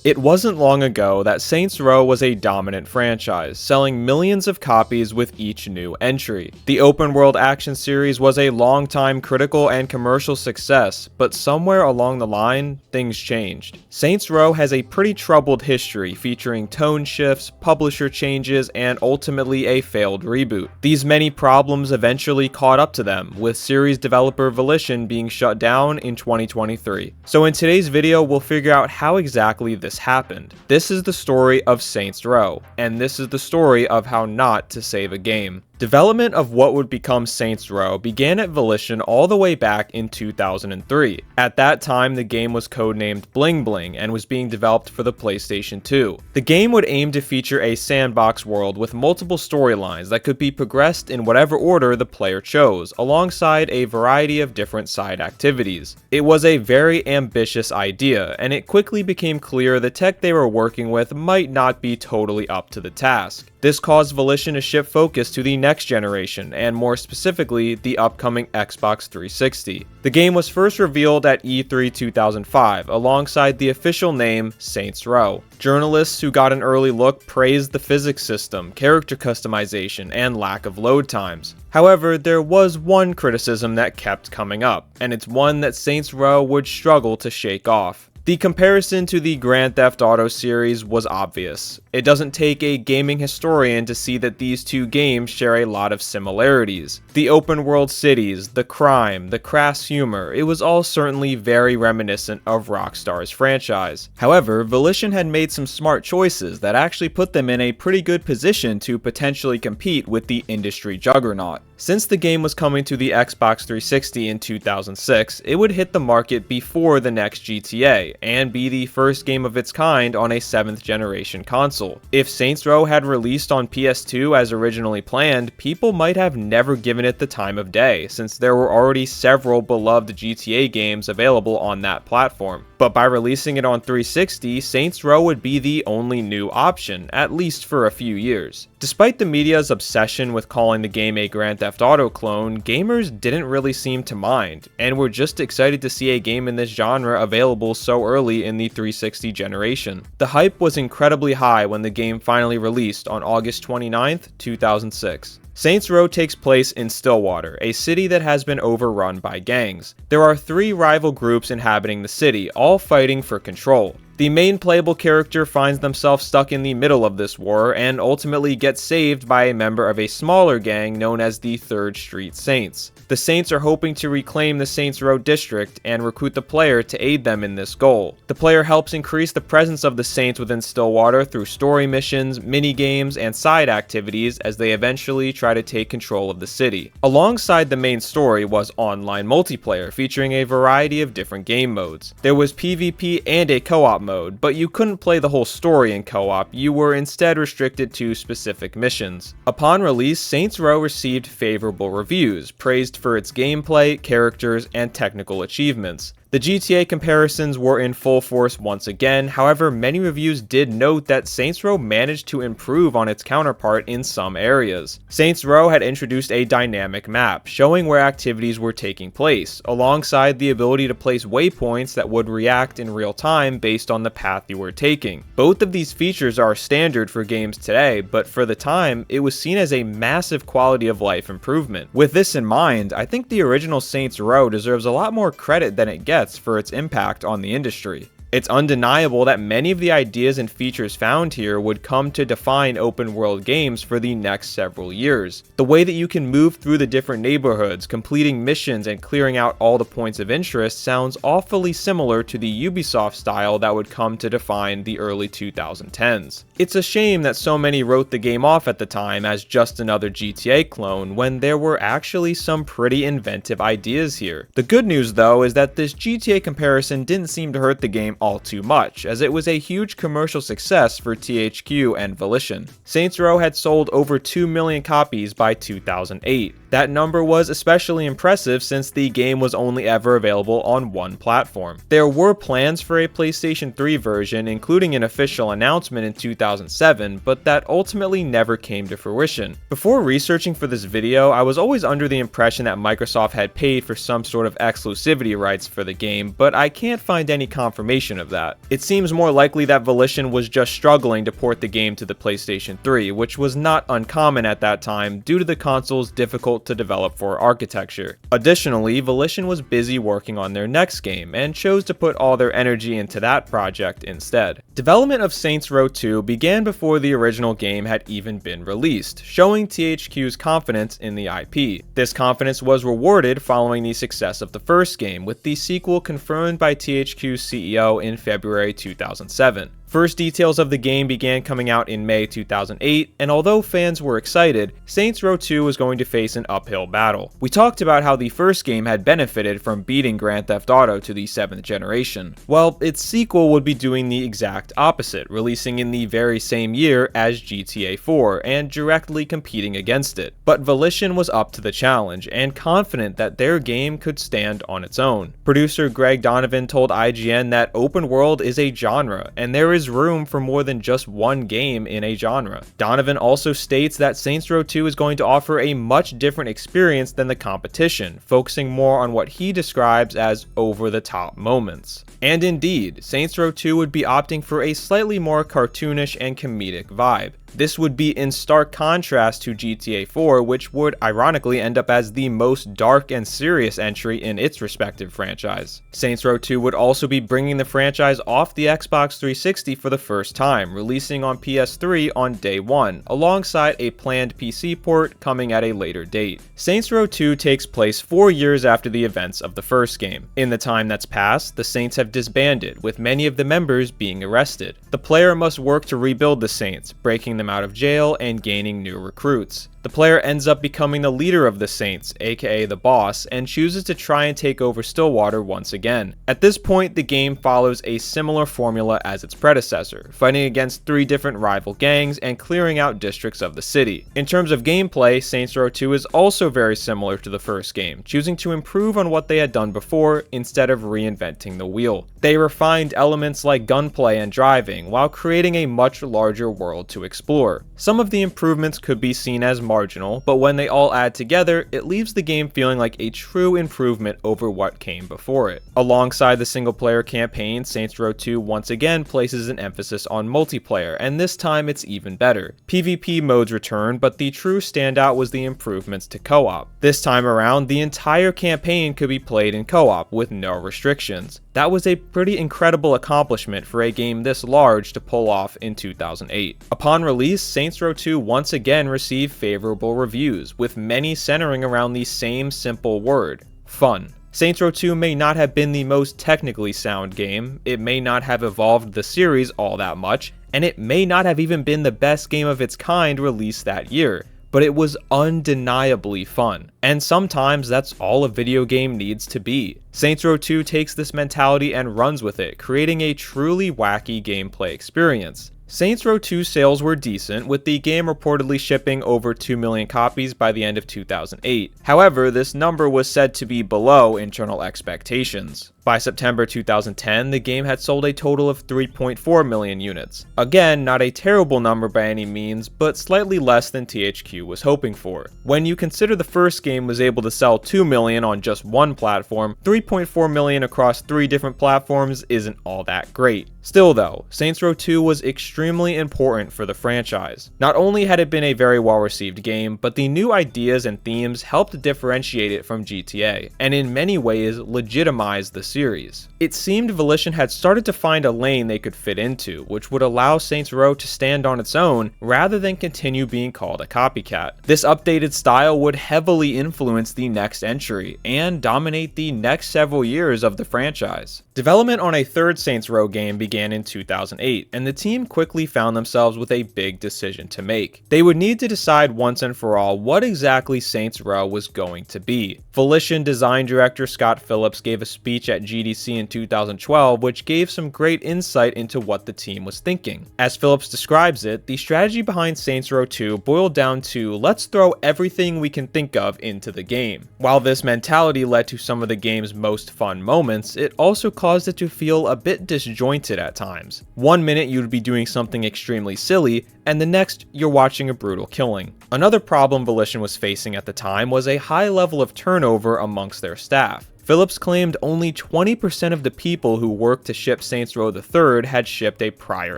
It wasn't long ago that Saints Row was a dominant franchise, selling millions of copies with each new entry. The open-world action series was a long-time critical and commercial success, but somewhere along the line, things changed. Saints Row has a pretty troubled history featuring tone shifts, publisher changes, and ultimately a failed reboot. These many problems eventually caught up to them, with series developer Volition being shut down in 2023. So in today's video, we'll figure out how exactly this happened. This is the story of Saints Row, and this is the story of how not to save a game. Development of what would become Saints Row began at Volition all the way back in 2003. At that time, the game was codenamed Bling Bling and was being developed for the PlayStation 2. The game would aim to feature a sandbox world with multiple storylines that could be progressed in whatever order the player chose, alongside a variety of different side activities. It was a very ambitious idea, and it quickly became clear the tech they were working with might not be totally up to the task. This caused Volition to shift focus to the next generation, and more specifically, the upcoming Xbox 360. The game was first revealed at E3 2005, alongside the official name Saints Row. Journalists who got an early look praised the physics system, character customization, and lack of load times. However, there was one criticism that kept coming up, and it's one that Saints Row would struggle to shake off. The comparison to the Grand Theft Auto series was obvious. It doesn't take a gaming historian to see that these two games share a lot of similarities. The open world cities, the crime, the crass humor, it was all certainly very reminiscent of Rockstar's franchise. However, Volition had made some smart choices that actually put them in a pretty good position to potentially compete with the industry juggernaut. Since the game was coming to the Xbox 360 in 2006, it would hit the market before the next GTA, and be the first game of its kind on a 7th generation console. If Saints Row had released on PS2 as originally planned, people might have never given it the time of day, since there were already several beloved GTA games available on that platform. But by releasing it on 360, Saints Row would be the only new option, at least for a few years. Despite the media's obsession with calling the game a Grand Theft Auto clone, gamers didn't really seem to mind, and were just excited to see a game in this genre available so early in the 360 generation. The hype was incredibly high when the game finally released on August 29th, 2006. Saints Row takes place in Stillwater, a city that has been overrun by gangs. There are 3 rival groups inhabiting the city, all fighting for control. The main playable character finds themselves stuck in the middle of this war and ultimately gets saved by a member of a smaller gang known as the 3rd Street Saints. The Saints are hoping to reclaim the Saints Row district and recruit the player to aid them in this goal. The player helps increase the presence of the Saints within Stillwater through story missions, mini-games, and side activities as they eventually try to take control of the city. Alongside the main story was online multiplayer featuring a variety of different game modes. There was PvP and a co-op mode, but you couldn't play the whole story in co-op, you were instead restricted to specific missions. Upon release, Saints Row received favorable reviews, praised for its gameplay, characters, and technical achievements. The GTA comparisons were in full force once again, however many reviews did note that Saints Row managed to improve on its counterpart in some areas. Saints Row had introduced a dynamic map, showing where activities were taking place, alongside the ability to place waypoints that would react in real time based on the path you were taking. Both of these features are standard for games today, but for the time, it was seen as a massive quality of life improvement. With this in mind, I think the original Saints Row deserves a lot more credit than it gets for its impact on the industry. It's undeniable that many of the ideas and features found here would come to define open world games for the next several years. The way that you can move through the different neighborhoods, completing missions and clearing out all the points of interest sounds awfully similar to the Ubisoft style that would come to define the early 2010s. It's a shame that so many wrote the game off at the time as just another GTA clone when there were actually some pretty inventive ideas here. The good news though is that this GTA comparison didn't seem to hurt the game all too much, as it was a huge commercial success for THQ and Volition. Saints Row had sold over 2 million copies by 2008. That number was especially impressive since the game was only ever available on one platform. There were plans for a PlayStation 3 version, including an official announcement in 2007, but that ultimately never came to fruition. Before researching for this video, I was always under the impression that Microsoft had paid for some sort of exclusivity rights for the game, but I can't find any confirmation indication of that. It seems more likely that Volition was just struggling to port the game to the PlayStation 3, which was not uncommon at that time due to the console's difficult to develop for architecture. Additionally, Volition was busy working on their next game and chose to put all their energy into that project instead. Development of Saints Row 2 began before the original game had even been released, showing THQ's confidence in the IP. This confidence was rewarded following the success of the first game, with the sequel confirmed by THQ's CEO in February 2007. First details of the game began coming out in May 2008, and although fans were excited, Saints Row 2 was going to face an uphill battle. We talked about how the first game had benefited from beating Grand Theft Auto to the 7th generation. Well, its sequel would be doing the exact opposite, releasing in the very same year as GTA 4 and directly competing against it. But Volition was up to the challenge and confident that their game could stand on its own. Producer Greg Donovan told IGN that open world is a genre, and there is room for more than just one game in a genre. Donovan also states that Saints Row 2 is going to offer a much different experience than the competition, focusing more on what he describes as over-the-top moments. And indeed, Saints Row 2 would be opting for a slightly more cartoonish and comedic vibe. This would be in stark contrast to GTA 4, which would ironically end up as the most dark and serious entry in its respective franchise. Saints Row 2 would also be bringing the franchise off the Xbox 360 for the first time, releasing on PS3 on day one, alongside a planned PC port coming at a later date. Saints Row 2 takes place 4 years after the events of the first game. In the time that's passed, the Saints have disbanded, with many of the members being arrested. The player must work to rebuild the Saints, breaking them out of jail and gaining new recruits. The player ends up becoming the leader of the Saints, aka the boss, and chooses to try and take over Stillwater once again. At this point, the game follows a similar formula as its predecessor, fighting against 3 different rival gangs and clearing out districts of the city. In terms of gameplay, Saints Row 2 is also very similar to the first game, choosing to improve on what they had done before instead of reinventing the wheel. They refined elements like gunplay and driving, while creating a much larger world to explore. Some of the improvements could be seen as marginal, but when they all add together, it leaves the game feeling like a true improvement over what came before it. Alongside the single-player campaign, Saints Row 2 once again places an emphasis on multiplayer, and this time it's even better. PvP modes return, but the true standout was the improvements to co-op. This time around, the entire campaign could be played in co-op with no restrictions. That was a pretty incredible accomplishment for a game this large to pull off in 2008. Upon release, Saints Row 2 once again received favorable reviews, with many centering around the same simple word: fun. Saints Row 2 may not have been the most technically sound game, it may not have evolved the series all that much, and it may not have even been the best game of its kind released that year, but it was undeniably fun. And sometimes that's all a video game needs to be. Saints Row 2 takes this mentality and runs with it, creating a truly wacky gameplay experience. Saints Row 2 sales were decent, with the game reportedly shipping over 2 million copies by the end of 2008. However, this number was said to be below internal expectations. By September 2010, the game had sold a total of 3.4 million units. Again, not a terrible number by any means, but slightly less than THQ was hoping for. When you consider the first game was able to sell 2 million on just one platform, 3.4 million across 3 different platforms isn't all that great. Still though, Saints Row 2 was extremely important for the franchise. Not only had it been a very well-received game, but the new ideas and themes helped differentiate it from GTA, and in many ways legitimized the series. It seemed Volition had started to find a lane they could fit into, which would allow Saints Row to stand on its own rather than continue being called a copycat. This updated style would heavily influence the next entry and dominate the next several years of the franchise. Development on a third Saints Row game began in 2008, and the team quickly found themselves with a big decision to make. They would need to decide once and for all what exactly Saints Row was going to be. Volition design director Scott Phillips gave a speech at GDC in 2012, which gave some great insight into what the team was thinking. As Phillips describes it, the strategy behind Saints Row 2 boiled down to let's throw everything we can think of into the game. While this mentality led to some of the game's most fun moments, it also caused it to feel a bit disjointed at times. One minute you'd be doing something extremely silly, and the next you're watching a brutal killing. Another problem Volition was facing at the time was a high level of turnover amongst their staff. Phillips claimed only 20% of the people who worked to ship Saints Row III had shipped a prior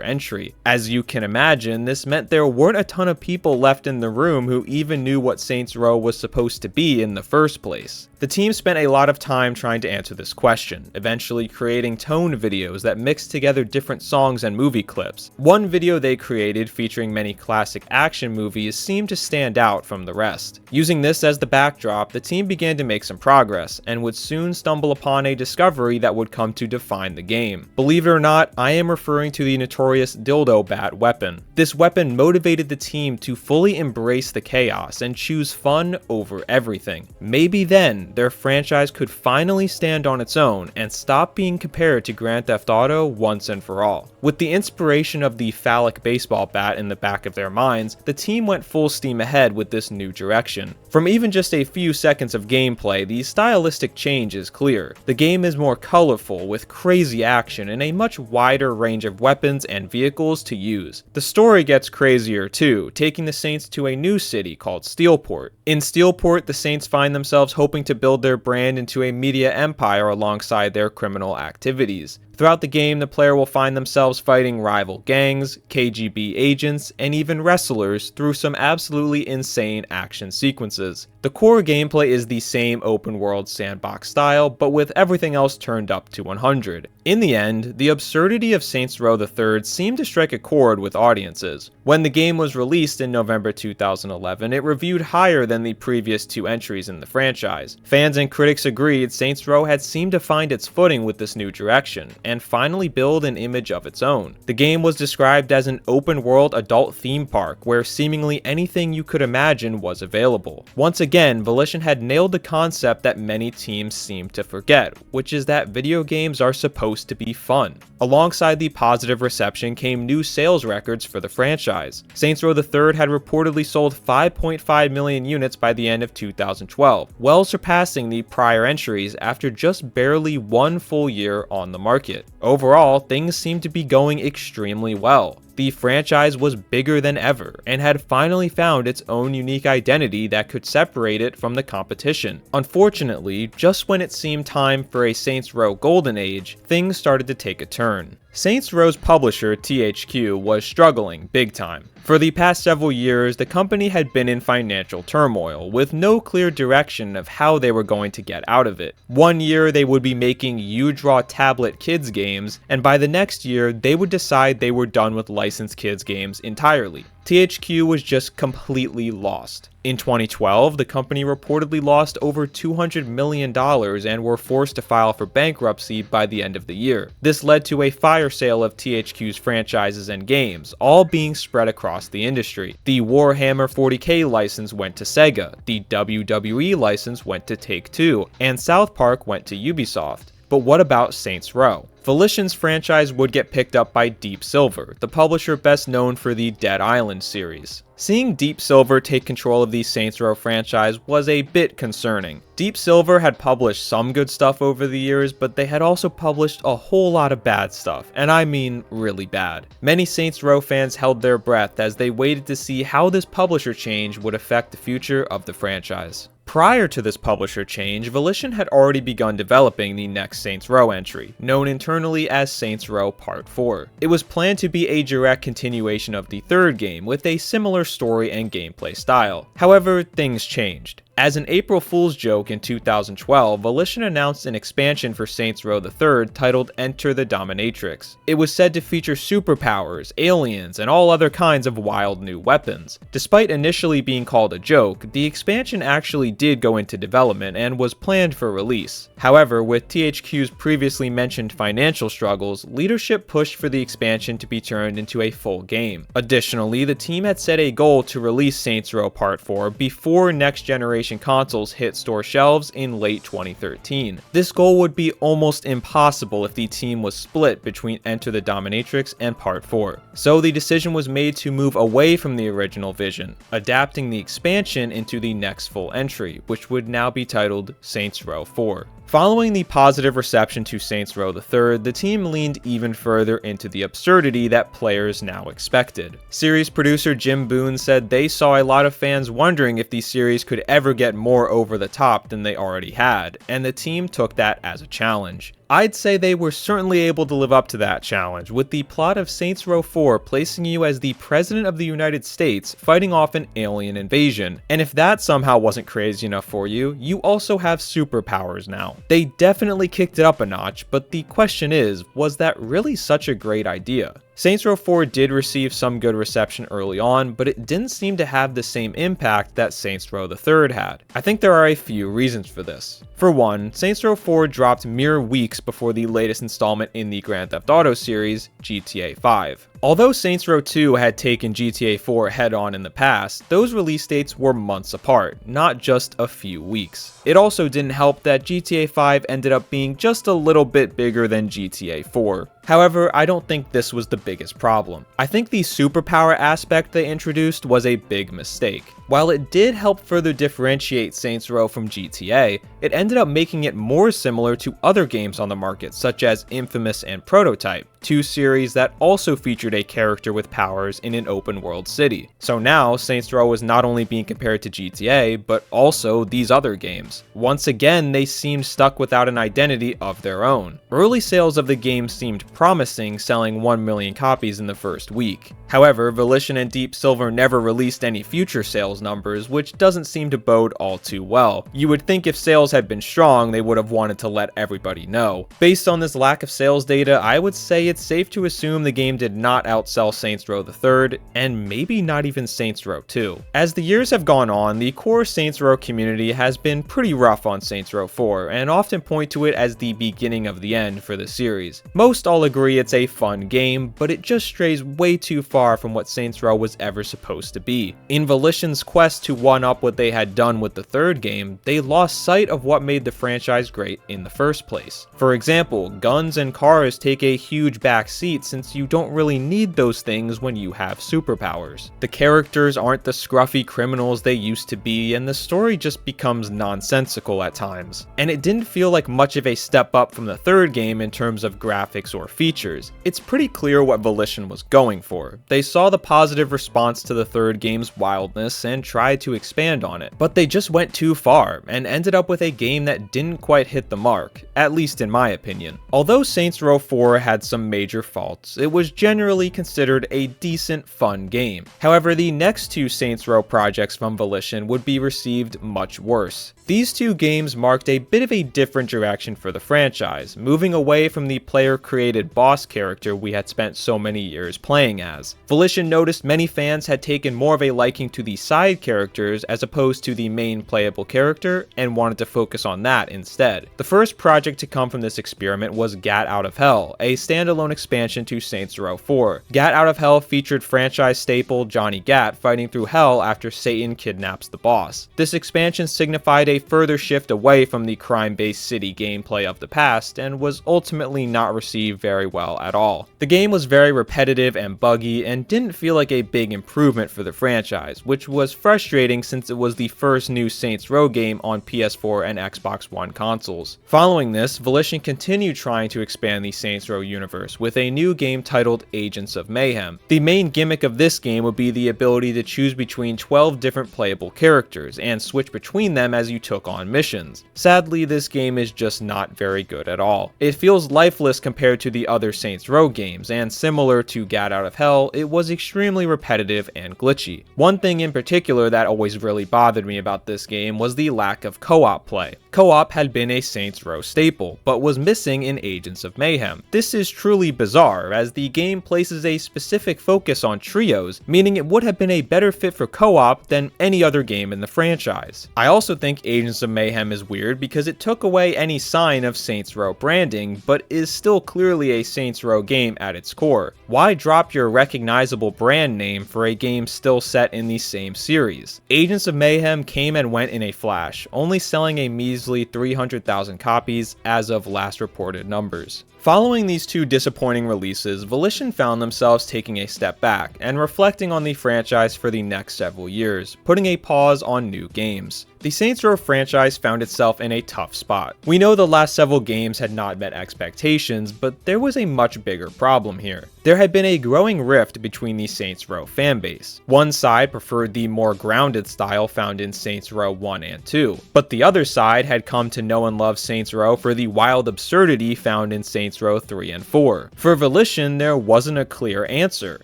entry. As you can imagine, this meant there weren't a ton of people left in the room who even knew what Saints Row was supposed to be in the first place. The team spent a lot of time trying to answer this question, eventually creating tone videos that mixed together different songs and movie clips. One video they created featuring many classic action movies seemed to stand out from the rest. Using this as the backdrop, the team began to make some progress, and would soon stumble upon a discovery that would come to define the game. Believe it or not, I am referring to the notorious dildo bat weapon. This weapon motivated the team to fully embrace the chaos and choose fun over everything. Maybe then, their franchise could finally stand on its own and stop being compared to Grand Theft Auto once and for all. With the inspiration of the phallic baseball bat in the back of their minds, the team went full steam ahead with this new direction. From even just a few seconds of gameplay, the stylistic change is clear. The game is more colorful, with crazy action and a much wider range of weapons and vehicles to use. The story gets crazier too, taking the Saints to a new city called Steelport. In Steelport, the Saints find themselves hoping to build their brand into a media empire alongside their criminal activities. Throughout the game, the player will find themselves fighting rival gangs, KGB agents, and even wrestlers through some absolutely insane action sequences. The core gameplay is the same open world sandbox style, but with everything else turned up to 100. In the end, the absurdity of Saints Row III seemed to strike a chord with audiences. When the game was released in November 2011, it reviewed higher than the previous two entries in the franchise. Fans and critics agreed Saints Row had seemed to find its footing with this new direction, and finally build an image of its own. The game was described as an open-world adult theme park where seemingly anything you could imagine was available. Once again, Volition had nailed the concept that many teams seem to forget, which is that video games are supposed to be fun. Alongside the positive reception came new sales records for the franchise. Saints Row III had reportedly sold 5.5 million units by the end of 2012, well surpassing the prior entries after just barely one full year on the market. Overall, things seemed to be going extremely well. The franchise was bigger than ever, and had finally found its own unique identity that could separate it from the competition. Unfortunately, just when it seemed time for a Saints Row Golden Age, things started to take a turn. Saints Row's publisher, THQ, was struggling big time. For the past several years, the company had been in financial turmoil, with no clear direction of how they were going to get out of it. One year, they would be making U-Draw tablet kids games, and by the next year, they would decide they were done with licensed kids games entirely. THQ was just completely lost. In 2012, the company reportedly lost over $200 million and were forced to file for bankruptcy by the end of the year. This led to a fire sale of THQ's franchises and games, all being spread across the industry. The Warhammer 40k license went to Sega, the WWE license went to Take-Two, and South Park went to Ubisoft. But what about Saints Row? Volition's franchise would get picked up by Deep Silver, the publisher best known for the Dead Island series. Seeing Deep Silver take control of the Saints Row franchise was a bit concerning. Deep Silver had published some good stuff over the years, but they had also published a whole lot of bad stuff, and I mean really bad. Many Saints Row fans held their breath as they waited to see how this publisher change would affect the future of the franchise. Prior to this publisher change, Volition had already begun developing the next Saints Row entry, known internally as Saints Row Part 4. It was planned to be a direct continuation of the third game, with a similar story and gameplay style. However, things changed. As an April Fool's joke in 2012, Volition announced an expansion for Saints Row III titled Enter the Dominatrix. It was said to feature superpowers, aliens, and all other kinds of wild new weapons. Despite initially being called a joke, the expansion actually did go into development and was planned for release. However, with THQ's previously mentioned financial struggles, leadership pushed for the expansion to be turned into a full game. Additionally, the team had set a goal to release Saints Row Part 4 before next generation consoles hit store shelves in late 2013. This goal would be almost impossible if the team was split between Enter the Dominatrix and Part 4. So the decision was made to move away from the original vision, adapting the expansion into the next full entry, which would now be titled Saints Row 4. Following the positive reception to Saints Row III, the team leaned even further into the absurdity that players now expected. Series producer Jim Boone said they saw a lot of fans wondering if the series could ever get more over the top than they already had, and the team took that as a challenge. I'd say they were certainly able to live up to that challenge, with the plot of Saints Row 4 placing you as the President of the United States fighting off an alien invasion. And if that somehow wasn't crazy enough for you, you also have superpowers now. They definitely kicked it up a notch, but the question is, was that really such a great idea? Saints Row 4 did receive some good reception early on, but it didn't seem to have the same impact that Saints Row III had. I think there are a few reasons for this. For one, Saints Row 4 dropped mere weeks before the latest installment in the Grand Theft Auto series, GTA 5. Although Saints Row 2 had taken GTA 4 head-on in the past, those release dates were months apart, not just a few weeks. It also didn't help that GTA 5 ended up being just a little bit bigger than GTA 4. However, I don't think this was the biggest problem. I think the superpower aspect they introduced was a big mistake. While it did help further differentiate Saints Row from GTA, it ended up making it more similar to other games on the market, such as Infamous and Prototype, two series that also featured a character with powers in an open world city. So now, Saints Row is not only being compared to GTA, but also these other games. Once again, they seemed stuck without an identity of their own. Early sales of the game seemed promising, selling 1 million copies in the first week. However, Volition and Deep Silver never released any future sales numbers, which doesn't seem to bode all too well. You would think if sales had been strong, they would have wanted to let everybody know. Based on this lack of sales data, I would say it's safe to assume the game did not outsell Saints Row III, and maybe not even Saints Row 2. As the years have gone on, the core Saints Row community has been pretty rough on Saints Row 4, and often point to it as the beginning of the end for the series. Most all agree it's a fun game, but it just strays way too far from what Saints Row was ever supposed to be. In Volition's quest to one-up what they had done with the third game, they lost sight of what made the franchise great in the first place. For example, guns and cars take a huge back seat since you don't really need those things when you have superpowers. The characters aren't the scruffy criminals they used to be, and the story just becomes nonsensical at times. And it didn't feel like much of a step up from the third game in terms of graphics or features. It's pretty clear what Volition was going for. They saw the positive response to the third game's wildness and tried to expand on it, but they just went too far and ended up with a game that didn't quite hit the mark, at least in my opinion. Although Saints Row 4 had some major faults, it was generally considered a decent, fun game. However, the next two Saints Row projects from Volition would be received much worse. These two games marked a bit of a different direction for the franchise, moving away from the player-created boss character we had spent so many years playing as. Volition noticed many fans had taken more of a liking to the side characters as opposed to the main playable character, and wanted to focus on that instead. The first project to come from this experiment was Gat Out of Hell, a standalone expansion to Saints Row 4. Gat Out of Hell featured franchise staple Johnny Gat fighting through hell after Satan kidnaps the boss. This expansion signified a further shift away from the crime-based city gameplay of the past, and was ultimately not received very well at all. The game was very repetitive and buggy, and didn't feel like a big improvement for the franchise, which was frustrating since it was the first new Saints Row game on PS4 and Xbox One consoles. Following this, Volition continued trying to expand the Saints Row universe with a new game titled Agents of Mayhem. The main gimmick of this game would be the ability to choose between 12 different playable characters, and switch between them as you took on missions. Sadly, this game is just not very good at all. It feels lifeless compared to the other Saints Row games, and similar to Gat Out of Hell, it was extremely repetitive and glitchy. One thing in particular that always really bothered me about this game was the lack of co-op play. Co-op had been a Saints Row staple, but was missing in Agents of Mayhem. This is truly bizarre, as the game places a specific focus on trios, meaning it would have been a better fit for co-op than any other game in the franchise. I also think Agents of Mayhem is weird because it took away any sign of Saints Row branding, but is still clearly a Saints Row game at its core. Why drop your recognizable brand name for a game still set in the same series? Agents of Mayhem came and went in a flash, only selling a measly 300,000 copies as of last reported numbers. Following these two disappointing releases, Volition found themselves taking a step back and reflecting on the franchise for the next several years, putting a pause on new games. The Saints Row franchise found itself in a tough spot. We know the last several games had not met expectations, but there was a much bigger problem here. There had been a growing rift between the Saints Row fanbase. One side preferred the more grounded style found in Saints Row 1 and 2, but the other side had come to know and love Saints Row for the wild absurdity found in Saints Row 3 and 4. For Volition, there wasn't a clear answer.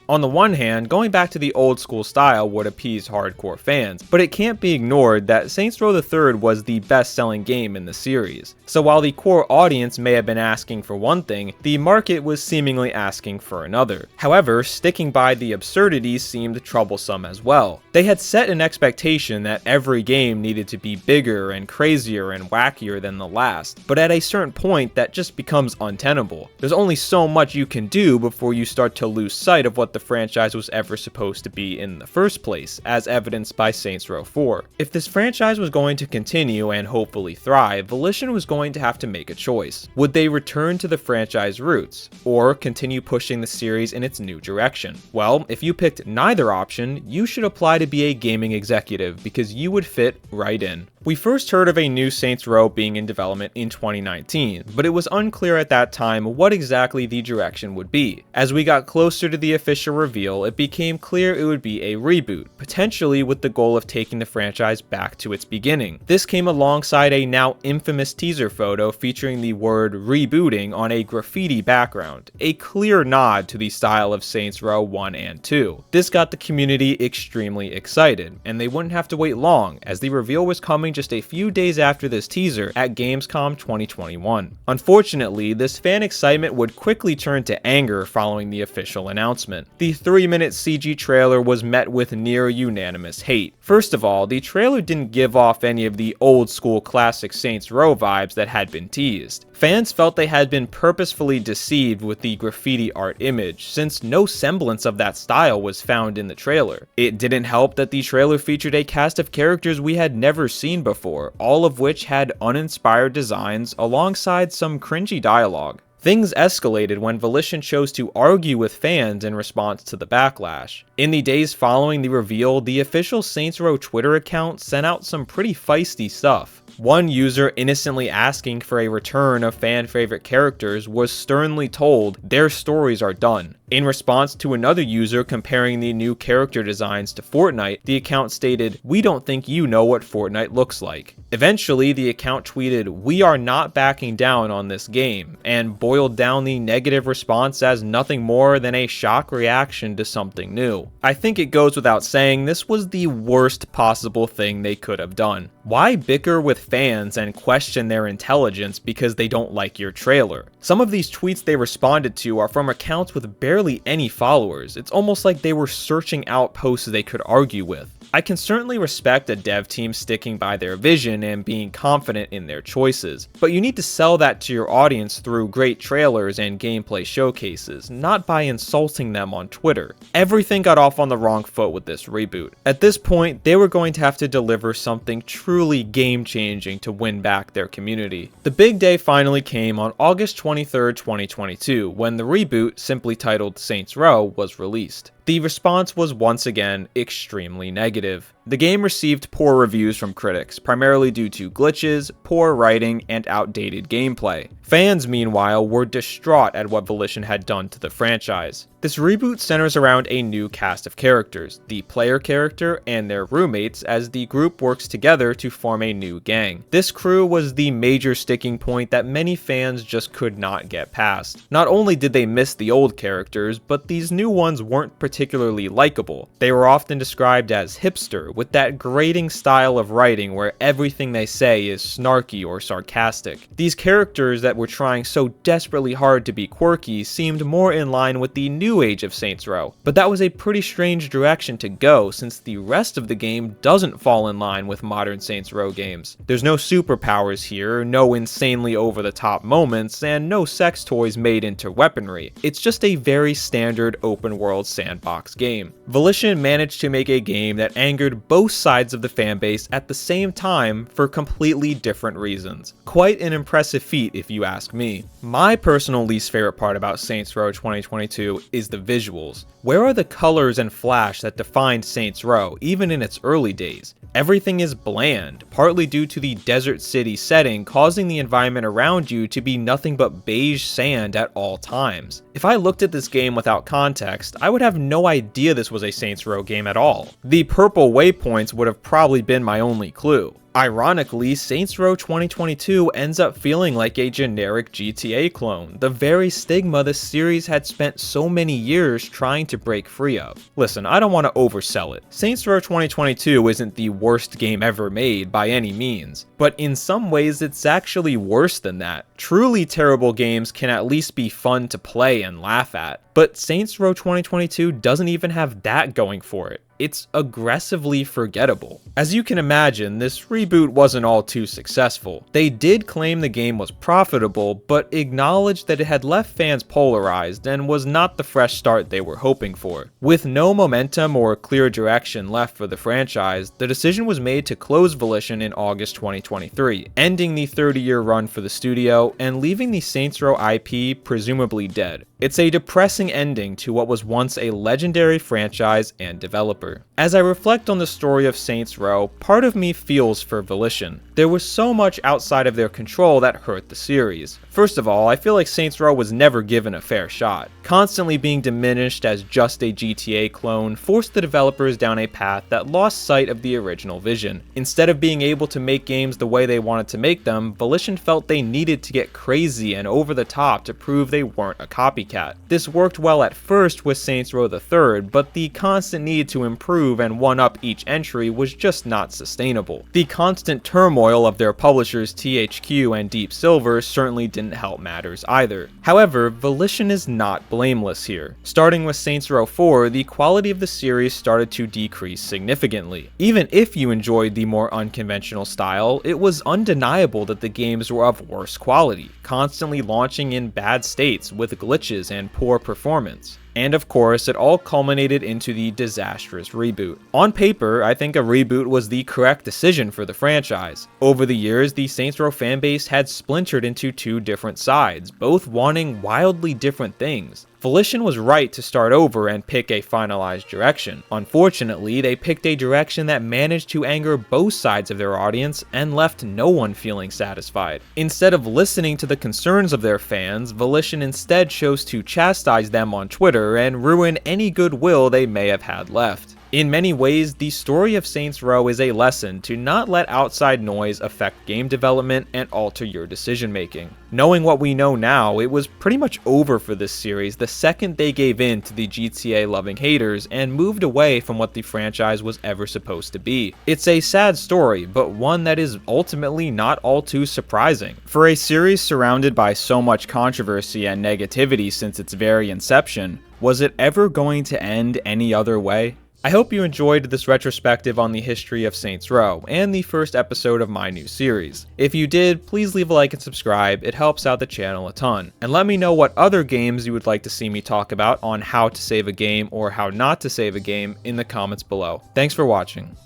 On the one hand, going back to the old school style would appease hardcore fans, but it can't be ignored that Saints Row III was the best-selling game in the series. So while the core audience may have been asking for one thing, the market was seemingly asking for another. However, sticking by the absurdity seemed troublesome as well. They had set an expectation that every game needed to be bigger and crazier and wackier than the last, but at a certain point that just becomes untenable. There's only so much you can do before you start to lose sight of what the franchise was ever supposed to be in the first place, as evidenced by Saints Row 4. If this franchise was going to continue and hopefully thrive, Volition was going to have to make a choice. Would they return to the franchise roots, or continue pushing the series in its new direction? Well, if you picked neither option, you should apply to be a gaming executive because you would fit right in. We first heard of a new Saints Row being in development in 2019, but it was unclear at that time what exactly the direction would be. As we got closer to the official reveal, it became clear it would be a reboot, potentially with the goal of taking the franchise back to its beginning. This came alongside a now infamous teaser photo featuring the word rebooting on a graffiti background, a clear nod to the style of Saints Row 1 and 2. This got the community extremely excited, and they wouldn't have to wait long, as the reveal was coming just a few days after this teaser at Gamescom 2021. Unfortunately, this fan excitement would quickly turn to anger following the official announcement. The 3-minute CG trailer was met with near unanimous hate. First of all, the trailer didn't give off any of the old school classic Saints Row vibes that had been teased. Fans felt they had been purposefully deceived with the graffiti art image, since no semblance of that style was found in the trailer. It didn't help that the trailer featured a cast of characters we had never seen before, all of which had uninspired designs alongside some cringy dialogue. Things escalated when Volition chose to argue with fans in response to the backlash. In the days following the reveal, the official Saints Row Twitter account sent out some pretty feisty stuff. One user innocently asking for a return of fan-favorite characters was sternly told their stories are done. In response to another user comparing the new character designs to Fortnite, the account stated, "We don't think you know what Fortnite looks like." Eventually, the account tweeted, "We are not backing down on this game," and boiled down the negative response as nothing more than a shock reaction to something new. I think it goes without saying this was the worst possible thing they could have done. Why bicker with fans and question their intelligence because they don't like your trailer? Some of these tweets they responded to are from accounts with barely any followers. It's almost like they were searching out posts they could argue with. I can certainly respect a dev team sticking by their vision and being confident in their choices, but you need to sell that to your audience through great trailers and gameplay showcases, not by insulting them on Twitter. Everything got off on the wrong foot with this reboot. At this point, they were going to have to deliver something truly game-changing to win back their community. The big day finally came on August 23rd, 2022, when the reboot, simply titled Saints Row, was released. The response was once again extremely negative. The game received poor reviews from critics, primarily due to glitches, poor writing, and outdated gameplay. Fans, meanwhile, were distraught at what Volition had done to the franchise. This reboot centers around a new cast of characters, the player character and their roommates, as the group works together to form a new gang. This crew was the major sticking point that many fans just could not get past. Not only did they miss the old characters, but these new ones weren't particularly likable. They were often described as hipster, with that grating style of writing where everything they say is snarky or sarcastic. These characters that were trying so desperately hard to be quirky seemed more in line with the new age of Saints Row, but that was a pretty strange direction to go since the rest of the game doesn't fall in line with modern Saints Row games. There's no superpowers here, no insanely over-the-top moments, and no sex toys made into weaponry. It's just a very standard open-world sandbox game. Volition managed to make a game that angered both sides of the fanbase at the same time for completely different reasons. Quite an impressive feat if you ask me. My personal least favorite part about Saints Row 2022 is the visuals. Where are the colors and flash that defined Saints Row, even in its early days? Everything is bland, partly due to the desert city setting causing the environment around you to be nothing but beige sand at all times. If I looked at this game without context, I would have no idea this was a Saints Row game at all. The purple waypoints would have probably been my only clue. Ironically, Saints Row 2022 ends up feeling like a generic GTA clone, the very stigma the series had spent so many years trying to break free of. Listen, I don't want to oversell it. Saints Row 2022 isn't the worst game ever made by any means, but in some ways it's actually worse than that. Truly terrible games can at least be fun to play and laugh at, but Saints Row 2022 doesn't even have that going for it. It's aggressively forgettable. As you can imagine, this reboot wasn't all too successful. They did claim the game was profitable, but acknowledged that it had left fans polarized and was not the fresh start they were hoping for. With no momentum or clear direction left for the franchise, the decision was made to close Volition in August 2023, ending the 30-year run for the studio and leaving the Saints Row IP presumably dead. It's a depressing ending to what was once a legendary franchise and developer. As I reflect on the story of Saints Row, part of me feels for Volition. There was so much outside of their control that hurt the series. First of all, I feel like Saints Row was never given a fair shot. Constantly being diminished as just a GTA clone forced the developers down a path that lost sight of the original vision. Instead of being able to make games the way they wanted to make them, Volition felt they needed to get crazy and over the top to prove they weren't a copycat. This worked well at first with Saints Row the Third, but the constant need to improve and one-up each entry was just not sustainable. The constant turmoil of their publishers THQ and Deep Silver certainly didn't help matters either. However, Volition is not blameless here. Starting with Saints Row 4, the quality of the series started to decrease significantly. Even if you enjoyed the more unconventional style, it was undeniable that the games were of worse quality, constantly launching in bad states with glitches and poor performance. And of course, it all culminated into the disastrous reboot. On paper, I think a reboot was the correct decision for the franchise. Over the years, the Saints Row fanbase had splintered into two different sides, both wanting wildly different things. Volition was right to start over and pick a finalized direction. Unfortunately, they picked a direction that managed to anger both sides of their audience and left no one feeling satisfied. Instead of listening to the concerns of their fans, Volition instead chose to chastise them on Twitter and ruin any goodwill they may have had left. In many ways, the story of Saints Row is a lesson to not let outside noise affect game development and alter your decision making. Knowing what we know now, it was pretty much over for this series the second they gave in to the GTA-loving haters and moved away from what the franchise was ever supposed to be. It's a sad story, but one that is ultimately not all too surprising. For a series surrounded by so much controversy and negativity since its very inception, was it ever going to end any other way? I hope you enjoyed this retrospective on the history of Saints Row and the first episode of my new series. If you did, please leave a like and subscribe, it helps out the channel a ton. And let me know what other games you would like to see me talk about on how to save a game or how not to save a game in the comments below. Thanks for watching.